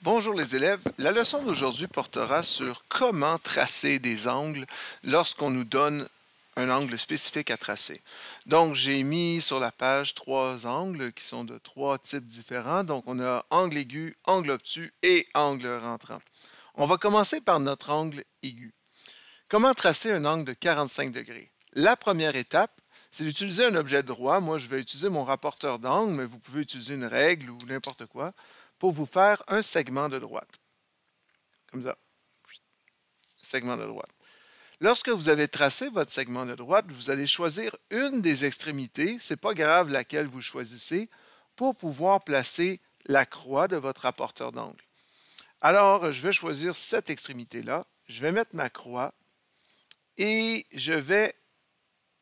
Bonjour les élèves, la leçon d'aujourd'hui portera sur comment tracer des angles lorsqu'on nous donne un angle spécifique à tracer. Donc j'ai mis sur la page trois angles qui sont de trois types différents. Donc on a angle aigu, angle obtus et angle rentrant. On va commencer par notre angle aigu. Comment tracer un angle de 45 degrés? La première étape, c'est d'utiliser un objet droit. Moi, je vais utiliser mon rapporteur d'angle, mais vous pouvez utiliser une règle ou n'importe quoi pour vous faire un segment de droite. Comme ça. Segment de droite. Lorsque vous avez tracé votre segment de droite, vous allez choisir une des extrémités, ce n'est pas grave laquelle vous choisissez, pour pouvoir placer la croix de votre rapporteur d'angle. Alors, je vais choisir cette extrémité-là. Je vais mettre ma croix et je vais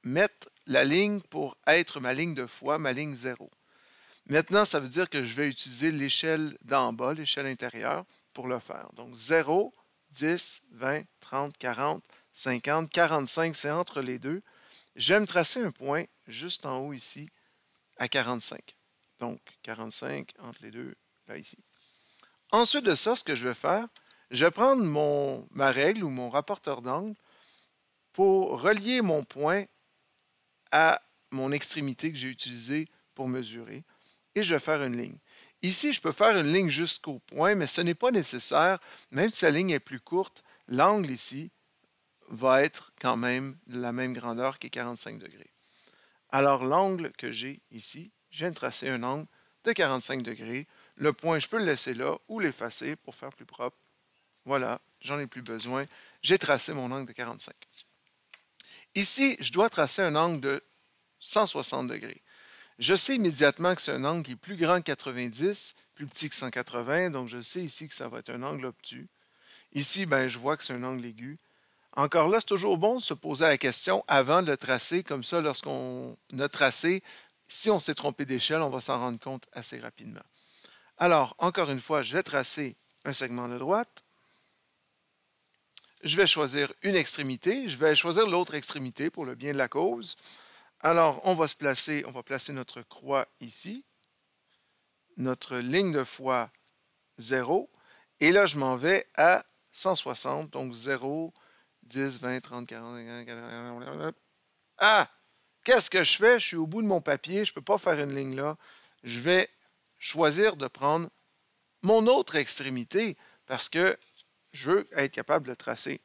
mettre la ligne pour être ma ligne de foi, ma ligne 0. Maintenant, ça veut dire que je vais utiliser l'échelle d'en bas, l'échelle intérieure, pour le faire. Donc 0, 10, 20, 30, 40, 50, 45, c'est entre les deux. Je vais me tracer un point juste en haut ici, à 45. Donc 45 entre les deux, là ici. Ensuite de ça, ce que je vais faire, je vais prendre ma règle ou mon rapporteur d'angle pour relier mon point à mon extrémité que j'ai utilisée pour mesurer. Et je vais faire une ligne. Ici, je peux faire une ligne jusqu'au point, mais ce n'est pas nécessaire. Même si la ligne est plus courte, l'angle ici va être quand même de la même grandeur qui est 45 degrés. Alors, l'angle que j'ai ici, je viens de tracer un angle de 45 degrés. Le point, je peux le laisser là ou l'effacer pour faire plus propre. Voilà, j'en ai plus besoin. J'ai tracé mon angle de 45. Ici, je dois tracer un angle de 160 degrés. Je sais immédiatement que c'est un angle qui est plus grand que 90, plus petit que 180, donc je sais ici que ça va être un angle obtus. Ici, ben, je vois que c'est un angle aigu. Encore là, c'est toujours bon de se poser la question avant de le tracer, comme ça, lorsqu'on a tracé, si on s'est trompé d'échelle, on va s'en rendre compte assez rapidement. Alors, encore une fois, je vais tracer un segment de droite. Je vais choisir une extrémité. Je vais choisir l'autre extrémité pour le bien de la cause. Alors, on va placer notre croix ici, notre ligne de foi 0, et là, je m'en vais à 160, donc 0, 10, 20, 30, 40, 50, 40. Ah! Qu'est-ce que je fais? Je suis au bout de mon papier, je ne peux pas faire une ligne là. Je vais choisir de prendre mon autre extrémité parce que je veux être capable de tracer.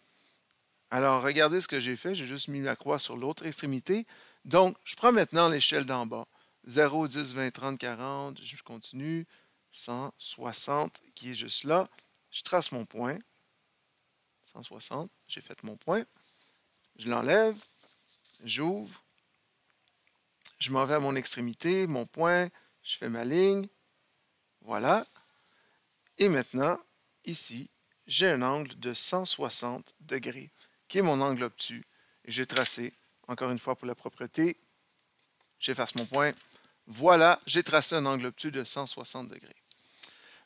Alors, regardez ce que j'ai fait. J'ai juste mis la croix sur l'autre extrémité. Donc, je prends maintenant l'échelle d'en bas. 0, 10, 20, 30, 40. Je continue. 160 qui est juste là. Je trace mon point. 160. J'ai fait mon point. Je l'enlève. J'ouvre. Je m'en vais à mon extrémité, mon point. Je fais ma ligne. Voilà. Et maintenant, ici, j'ai un angle de 160 degrés, qui est mon angle obtus. Et j'ai tracé, encore une fois pour la propreté, j'efface mon point. Voilà, j'ai tracé un angle obtus de 160 degrés.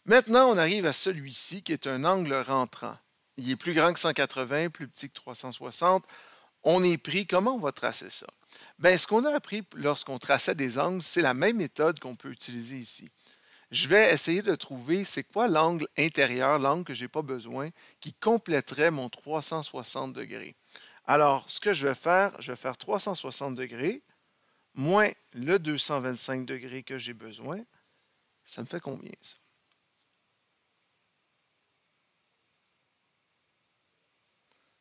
Maintenant, on arrive à celui-ci, qui est un angle rentrant. Il est plus grand que 180, plus petit que 360. On est pris, comment on va tracer ça? Bien, ce qu'on a appris lorsqu'on traçait des angles, c'est la même méthode qu'on peut utiliser ici. Je vais essayer de trouver c'est quoi l'angle intérieur, l'angle que je n'ai pas besoin, qui compléterait mon 360 degrés. Alors, ce que je vais faire 360 degrés moins le 225 degrés que j'ai besoin. Ça me fait combien, ça?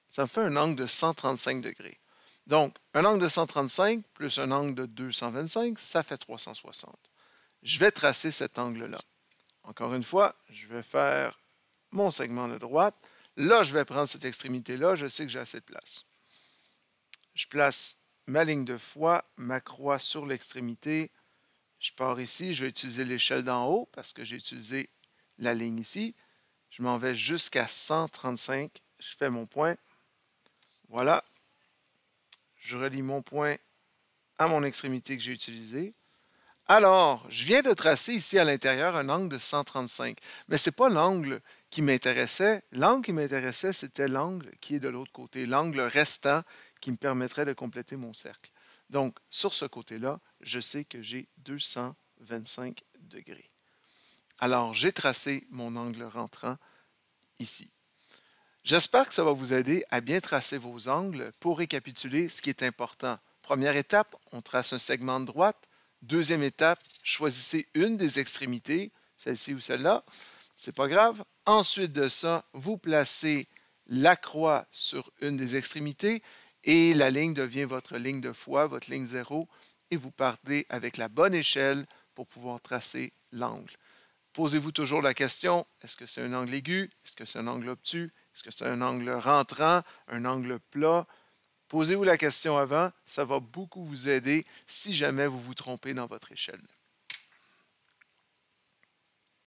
Ça me fait un angle de 135 degrés. Donc, un angle de 135 plus un angle de 225, ça fait 360. Je vais tracer cet angle-là. Encore une fois, je vais faire mon segment de droite. Là, je vais prendre cette extrémité-là. Je sais que j'ai assez de place. Je place ma ligne de foi, ma croix sur l'extrémité. Je pars ici. Je vais utiliser l'échelle d'en haut parce que j'ai utilisé la ligne ici. Je m'en vais jusqu'à 135. Je fais mon point. Voilà. Je relie mon point à mon extrémité que j'ai utilisée. Alors, je viens de tracer ici à l'intérieur un angle de 135, mais ce n'est pas l'angle qui m'intéressait. L'angle qui m'intéressait, c'était l'angle qui est de l'autre côté, l'angle restant qui me permettrait de compléter mon cercle. Donc, sur ce côté-là, je sais que j'ai 225 degrés. Alors, j'ai tracé mon angle rentrant ici. J'espère que ça va vous aider à bien tracer vos angles. Pour récapituler ce qui est important. Première étape, on trace un segment de droite. Deuxième étape, choisissez une des extrémités, celle-ci ou celle-là. C'est pas grave. Ensuite de ça, vous placez la croix sur une des extrémités et la ligne devient votre ligne de foi, votre ligne 0, et vous partez avec la bonne échelle pour pouvoir tracer l'angle. Posez-vous toujours la question, est-ce que c'est un angle aigu? Est-ce que c'est un angle obtus? Est-ce que c'est un angle rentrant? Un angle plat? Posez-vous la question avant, ça va beaucoup vous aider si jamais vous vous trompez dans votre échelle.